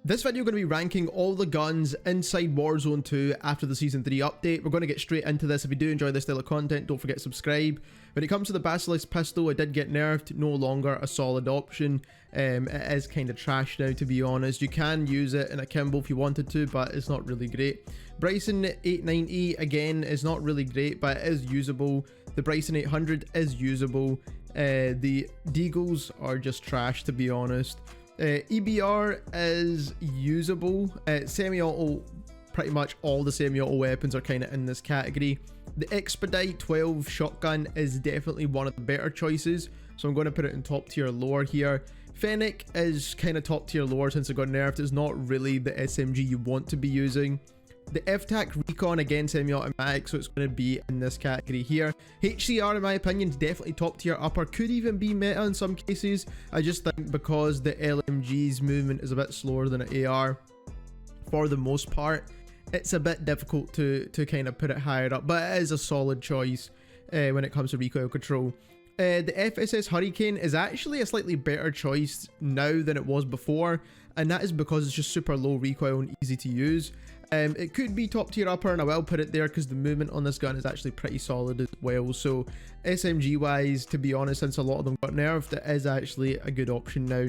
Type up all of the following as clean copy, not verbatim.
This video going to be ranking all the guns inside Warzone 2 after the Season 3 update. We're going to get straight into this. If you do enjoy this style of content, don't forget to subscribe. When it comes to the Basilisk pistol, it did get nerfed, no longer a solid option. It is kind of trash now, to be honest. You can use it in a Kimbo if you wanted to, but it's not really great. Bryson 890, again, is not really great, but it is usable. The Bryson 800 is usable. The Deagles are just trash, to be honest. EBR is usable. Semi-auto, pretty much all the semi-auto weapons are kind of in this category. The Expedite 12 shotgun is definitely one of the better choices, so I'm going to put it in top tier lore here. FENNEC is kind of top tier lore since it got nerfed. It's not really the SMG you want to be using. The FTAC RECON, again semi-automatic, so it's going to be in this category here. HCR, in my opinion, is definitely top tier upper, could even be meta in some cases. I just think because the LMG's movement is a bit slower than an AR, for the most part, it's a bit difficult to kind of put it higher up, but it is a solid choice when it comes to recoil control. The FSS Hurricane is actually a slightly better choice now than it was before, and that is because it's just super low recoil and easy to use. It could be top tier upper, and I will put it there because the movement on this gun is actually pretty solid as well. So SMG wise, to be honest, since a lot of them got nerfed, it is actually a good option now.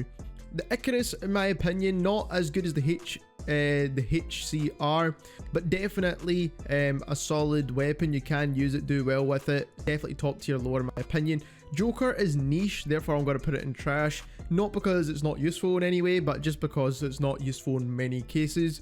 The ICARUS, in my opinion, not as good as the HCR, but definitely a solid weapon. You can use it, do well with it. Definitely top tier lore, in my opinion. Joker is niche, therefore I'm going to put it in trash. Not because it's not useful in any way, but just because it's not useful in many cases.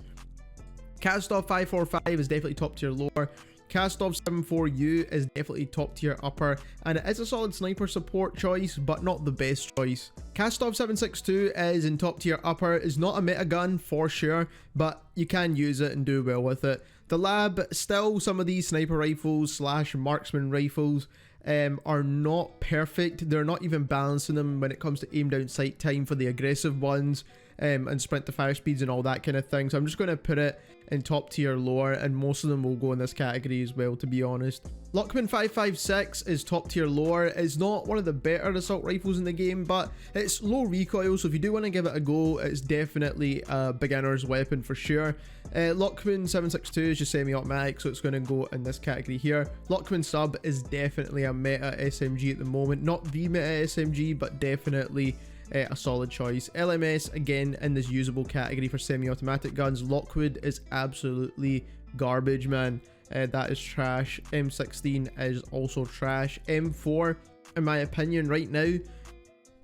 KASTOV-545 is definitely top tier lore. KASTOV-762 is definitely top tier upper, and it is a solid sniper support choice, but not the best choice. KASTOV-762 is in top tier upper, is not a meta gun for sure, but you can use it and do well with it. The lab, still some of these sniper rifles slash marksman rifles are not perfect. They're not even balancing them when it comes to aim down sight time for the aggressive ones and sprint to fire speeds and all that kind of thing. So I'm just going to put it in top tier lore, and most of them will go in this category as well, to be honest. LACHMANN-556 is top tier lore. It's not one of the better assault rifles in the game, but it's low recoil, so if you do want to give it a go, it's definitely a beginner's weapon for sure. LACHMANN-762 is just semi-automatic, so it's going to go in this category here. LACHMANN-Sub is definitely a meta SMG at the moment. Not the meta SMG, but definitely a solid choice. LMS, again, in this usable category for semi-automatic guns. Lockwood is absolutely garbage, man. That is trash. M16 is also trash. M4, in my opinion, right now,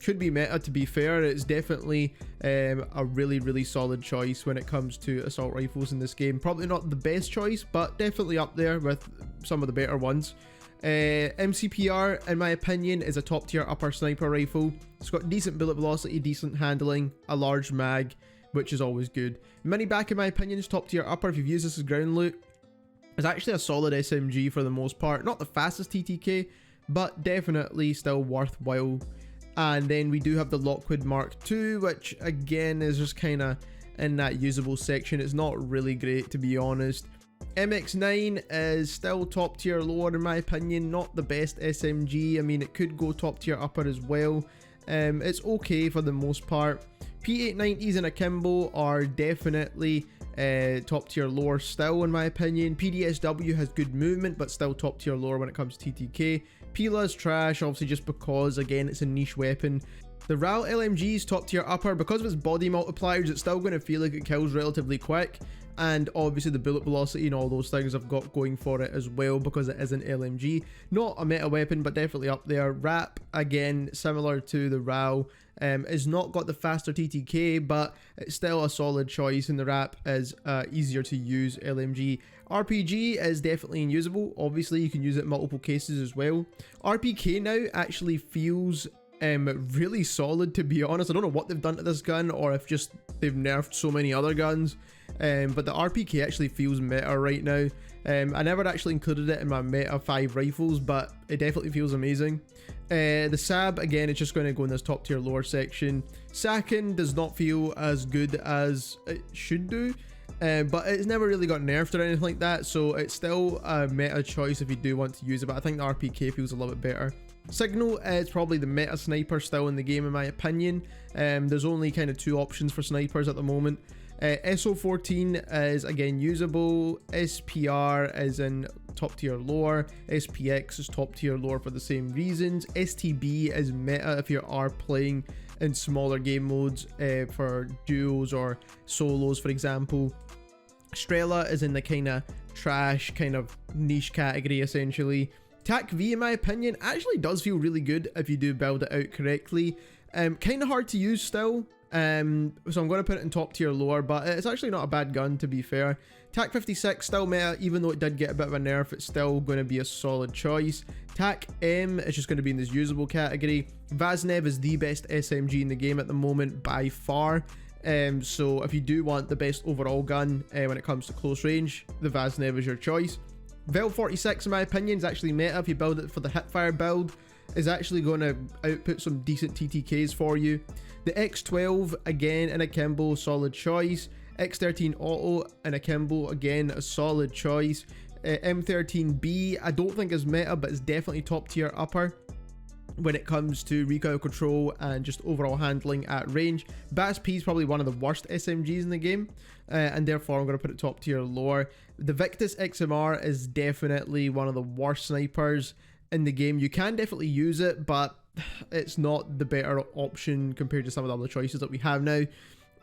could be meta, to be fair. It's definitely a really solid choice when it comes to assault rifles in this game. Probably not the best choice, but definitely up there with some of the better ones. MCPR, in my opinion, is a top tier upper sniper rifle. It's got decent bullet velocity, decent handling, a large mag, which is always good. MINIBAK, in my opinion, is top tier upper if you've used this as ground loot. It's actually a solid SMG for the most part. Not the fastest TTK, but definitely still worthwhile. And then we do have the Lockwood Mark II, which again is just kind of in that usable section. It's not really great, to be honest. MX9 is still top tier lower, in my opinion. Not the best SMG. I mean, it could go top tier upper as well. It's okay for the most part. P890s and Akimbo are definitely top tier lower still, in my opinion. PDSW has good movement, but still top tier lower when it comes to TTK. Pila is trash, obviously, just because, again, it's a niche weapon. The RAAL LMG is top tier upper. Because of its body multipliers, it's still going to feel like it kills relatively quick, and obviously the bullet velocity and all those things I've got going for it as well, because it is an LMG. Not a meta weapon, but definitely up there. RAPP, again, similar to the RAAL, has not got the faster TTK, but it's still a solid choice, and the RAPP is easier to use LMG. RPG is definitely unusable. Obviously, you can use it in multiple cases as well. RPK now actually feels really solid, to be honest. I don't know what they've done to this gun, or if just they've nerfed so many other guns, but the RPK actually feels meta right now. I never actually included it in my meta 5 rifles, but it definitely feels amazing. The SAB, again, it's just going to go in this top tier lower section. SAKIN does not feel as good as it should do, but it's never really got nerfed or anything like that, so it's still a meta choice if you do want to use it, but I think the RPK feels a little bit better. Signal is probably the meta sniper still in the game, in my opinion. There's only kind of 2 options for snipers at the moment. SO14 is again usable, SPR is in top tier lore, SPX is top tier lore for the same reasons, STB is meta if you are playing in smaller game modes for duos or solos, for example. Strela is in the kind of trash, kind of niche category essentially. TAQ-V, in my opinion, actually does feel really good if you do build it out correctly. Kind of hard to use still, so I'm going to put it in top tier lore, but it's actually not a bad gun to be fair. TAQ-56 still meta, even though it did get a bit of a nerf, it's still going to be a solid choice. TAQ-M is just going to be in this usable category. Vaznev is the best SMG in the game at the moment by far. So if you do want the best overall gun when it comes to close range, the Vaznev is your choice. VEL-46, in my opinion, is actually meta if you build it for the hipfire build. Is actually going to output some decent TTKs for you. The X12, again, in akimbo, solid choice. X13 auto in akimbo, again, a solid choice. M13B, I don't think is meta, but it's definitely top tier upper when it comes to recoil control and just overall handling at range. BAS-P is probably one of the worst SMGs in the game, and therefore I'm going to put it top tier lower. The Victus XMR is definitely one of the worst snipers in the game. You can definitely use it, but it's not the better option compared to some of the other choices that we have now.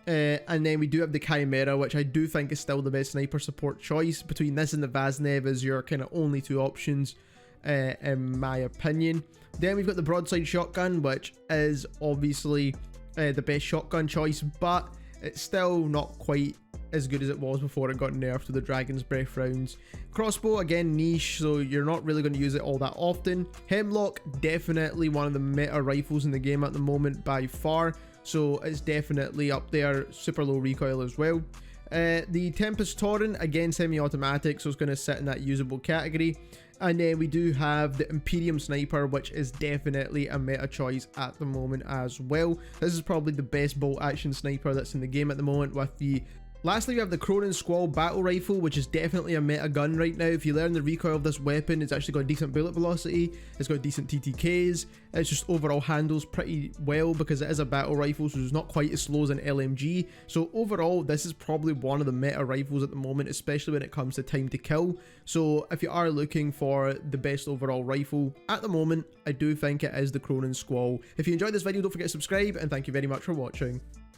And then we do have the Chimera, which I do think is still the best sniper support choice. Between this and the Vaznev is your kind of only two options, in my opinion. Then we've got the broadside shotgun, which is obviously the best shotgun choice, but it's still not quite as good as it was before it got nerfed with the Dragon's Breath rounds. Crossbow, again, niche, so you're not really going to use it all that often. Hemlock, definitely one of the meta rifles in the game at the moment by far, so it's definitely up there, super low recoil as well. The Tempest Torrent, again, semi-automatic, so it's going to sit in that usable category. And then we do have the Imperium Sniper, which is definitely a meta choice at the moment as well. This is probably the best bolt action sniper that's in the game at the moment with the... Lastly, we have the Cronin Squall Battle Rifle, which is definitely a meta gun right now. If you learn the recoil of this weapon, it's actually got decent bullet velocity, it's got decent TTKs, it's just overall handles pretty well because it is a battle rifle, so it's not quite as slow as an LMG. So overall, this is probably one of the meta rifles at the moment, especially when it comes to time to kill. So if you are looking for the best overall rifle at the moment, I do think it is the Cronin Squall. If you enjoyed this video, don't forget to subscribe, and thank you very much for watching.